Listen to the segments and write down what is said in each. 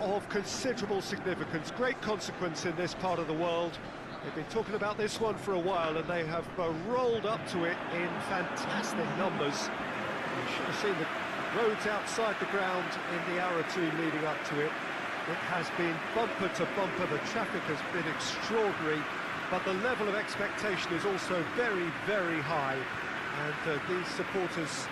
Of considerable significance, great consequence in this part of the world. They've been talking about this one for a while, and they have rolled up to it in fantastic numbers. You should have seen the roads outside the ground in the hour or two leading up to it. It has been bumper to bumper, the traffic has been extraordinary, but the level of expectation is also very, very high. And these supporters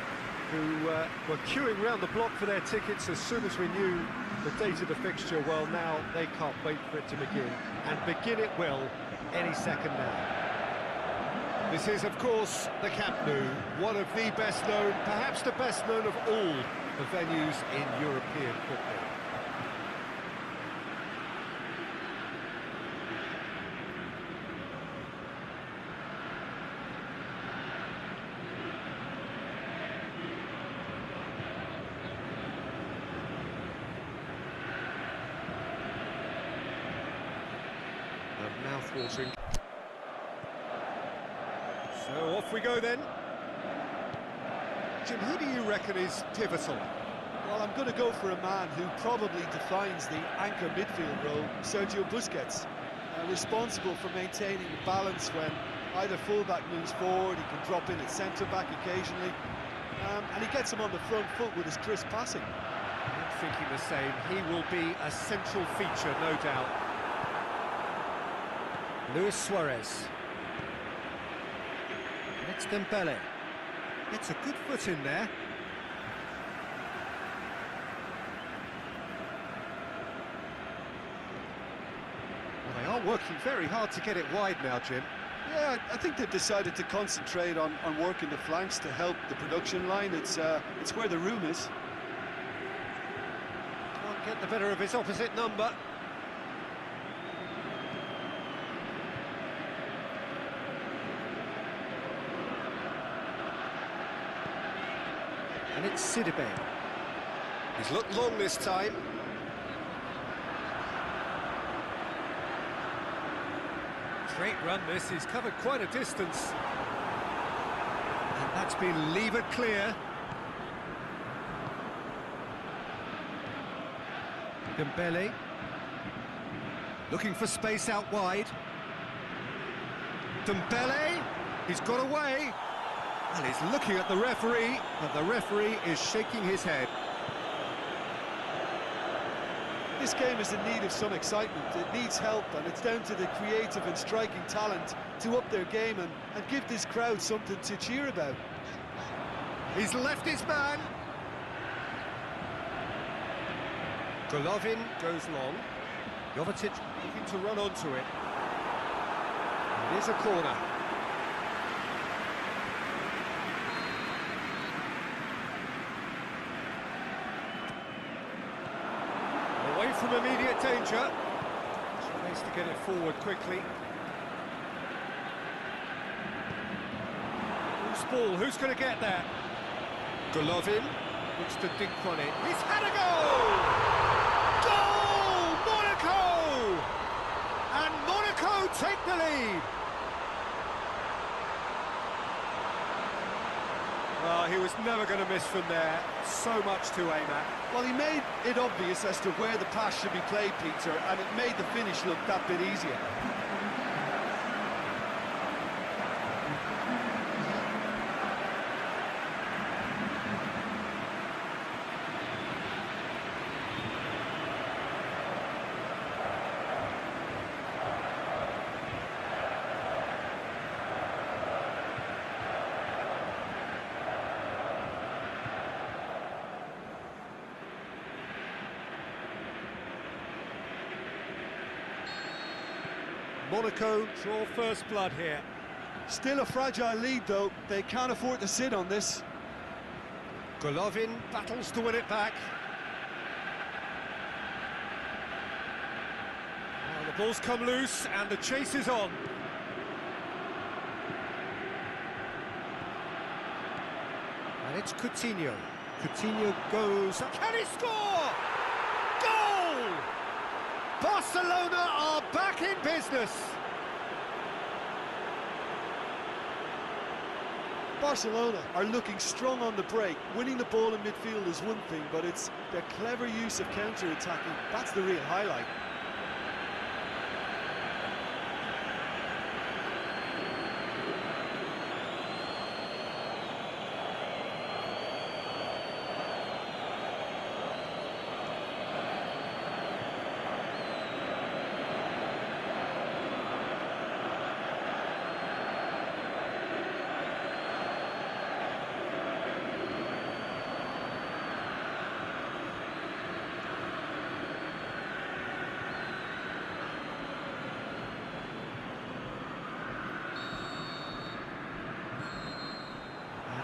who were queuing round the block for their tickets as soon as we knew the date of the fixture, well, now they can't wait for it to begin, and begin it will any second now. This is, of course, the Camp Nou, one of the best known, perhaps the best known of all the venues in European football. Mouth-watering. So off we go then. Jim, who do you reckon is pivotal? Well, I'm going to go for a man who probably defines the anchor midfield role, Sergio Busquets. Responsible for maintaining balance when either fullback moves forward, he can drop in at centre-back occasionally, and he gets him on the front foot with his crisp passing. I'm thinking the same. He will be a central feature, no doubt. Luis Suarez. It's Dembele. It's a good foot in there. Well, they are working very hard to get it wide now, Jim. Yeah, I think they've decided to concentrate on working the flanks to help the production line. It's where the room is. Can't get the better of his opposite number. And it's Sidibe. He's looked long this time. Great run this, he's covered quite a distance. And that's been levered clear. Dembele. Looking for space out wide. Dembele, he's got away. And he's looking at the referee, but the referee is shaking his head. This game is in need of some excitement. It needs help, and it's down to the creative and striking talent to up their game and give this crowd something to cheer about. He's left his man. Golovin goes long. Jovetic looking to run onto it. It is a corner. Away from immediate danger. Space to get it forward quickly. Loose ball, who's going to get that? Golovin looks to dink on it. He's had a goal! Goal! Monaco! And Monaco take the lead. Well, he was never going to miss from there. So much to aim at. Well, he made it obvious as to where the pass should be played, Peter, and it made the finish look that bit easier. Monaco draw first blood here. Still a fragile lead, though. They can't afford to sit on this. Golovin battles to win it back. Now the ball's come loose and the chase is on. And it's Coutinho. Coutinho goes... Can he score? Goal! Barcelona are back in business. Barcelona are looking strong on the break. Winning the ball in midfield is one thing, but it's their clever use of counter-attacking. That's the real highlight.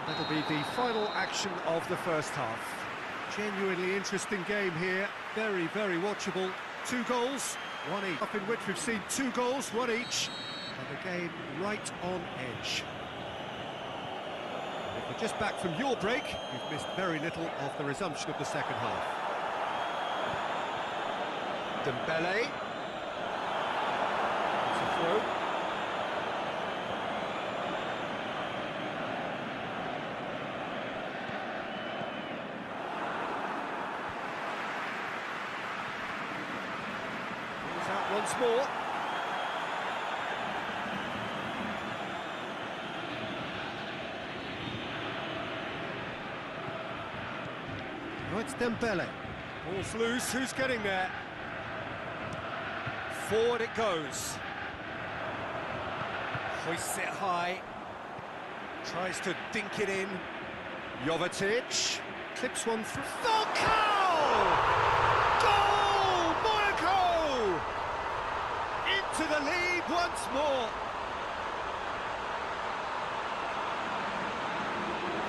That'll be the final action of the first half. Genuinely interesting game here, very, very watchable. 2 goals, 1 each. Up in which we've seen 2 goals, 1 each, and the game right on edge. And if you're just back from your break, you've missed very little of the resumption of the second half. Dembele. It's a throw. Out once more. Oh, it's Dembele. Ball's loose, who's getting there? Forward it goes. Hoists it high. Tries to dink it in. Jovetic. Clips one through. Falcao! Goal! Monaco! Into the lead once more.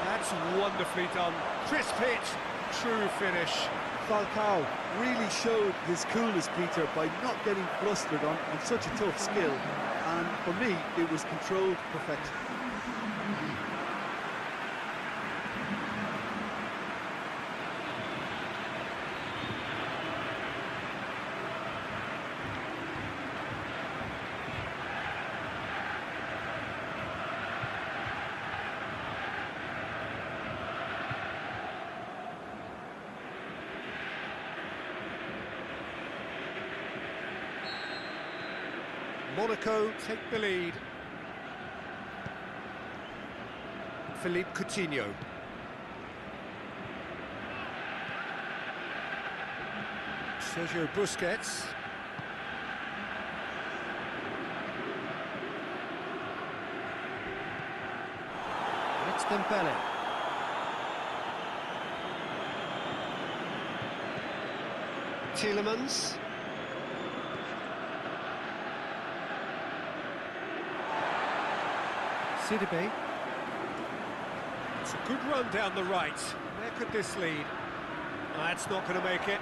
That's wonderfully done. Crisp hit, true finish. Falcao really showed his coolness, Peter, by not getting flustered on such a tough skill. And for me, it was controlled perfection. Monaco take the lead. Philippe Coutinho. Sergio Busquets. It's Dembele. Tielemans. Sidibe. It's a good run down the right. Where could this lead? That's not going to make it.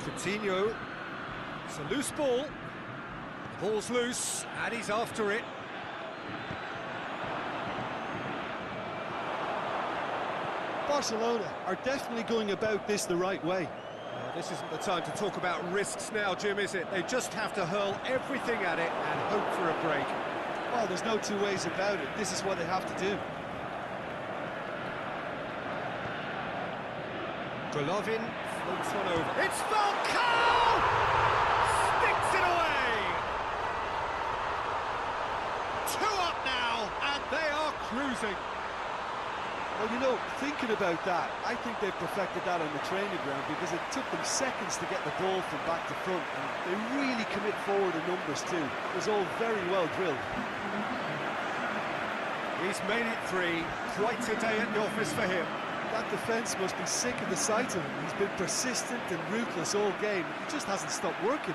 Coutinho. It's a loose ball. The ball's loose, and he's after it. Barcelona are definitely going about this the right way. This isn't the time to talk about risks now, Jim, is it? They just have to hurl everything at it and hope for a break. Well, there's no two ways about it. This is what they have to do. Golovin floats one over. It's Falcao! Sticks it away! 2 up now, and they are cruising. Well, you know, thinking about that, I think they've perfected that on the training ground because it took them seconds to get the ball from back to front, and they really commit forward in numbers too. It was all very well drilled. He's made it 3. Quite a day at the office for him. That defence must be sick of the sight of him. He's been persistent and ruthless all game. He just hasn't stopped working.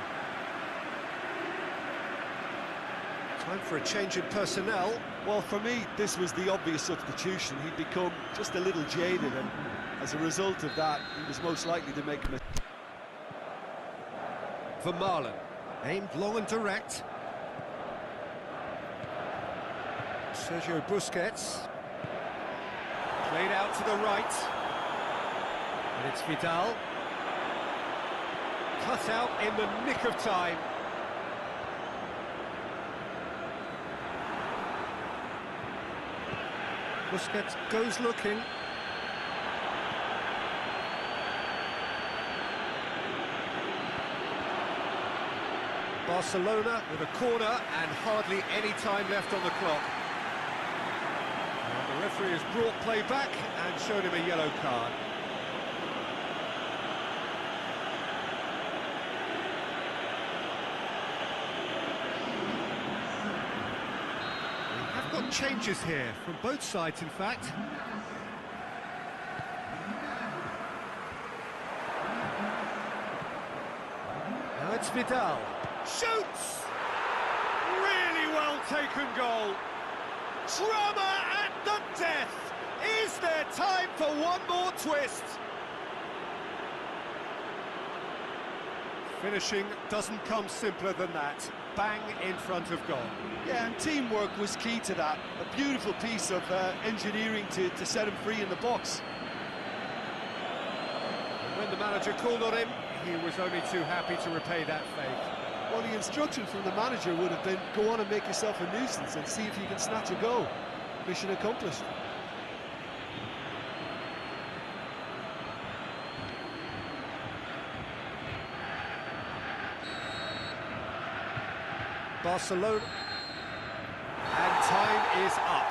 Time for a change in personnel. Well, for me, this was the obvious substitution. He'd become just a little jaded, and as a result of that, he was most likely to make a mistake. Vermaelen, aimed long and direct. Sergio Busquets. Played out to the right. And it's Vidal. Cut out in the nick of time. Busquets goes looking. Barcelona with a corner and hardly any time left on the clock. And the referee has brought play back and showed him a yellow card. We have got changes here from both sides, in fact. Now it's Vidal. Shoots! Really well taken goal. Drama at the death. Is there time for one more twist? Finishing doesn't come simpler than that. Bang in front of goal. Yeah, and teamwork was key to that. A beautiful piece of engineering to set him free in the box. And when the manager called on him, he was only too happy to repay that favour. Well, the instruction from the manager would have been, go on and make yourself a nuisance and see if you can snatch a goal. Mission accomplished. Barcelona. And time is up.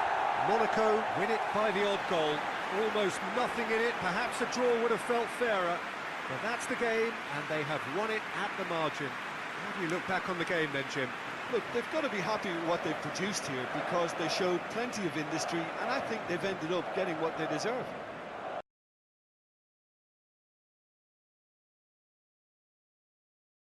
Monaco win it by the odd goal. Almost nothing in it. Perhaps a draw would have felt fairer. But that's the game, and they have won it at the margin. How do you look back on the game then, Jim? Look, they've got to be happy with what they've produced here because they showed plenty of industry, and I think they've ended up getting what they deserve.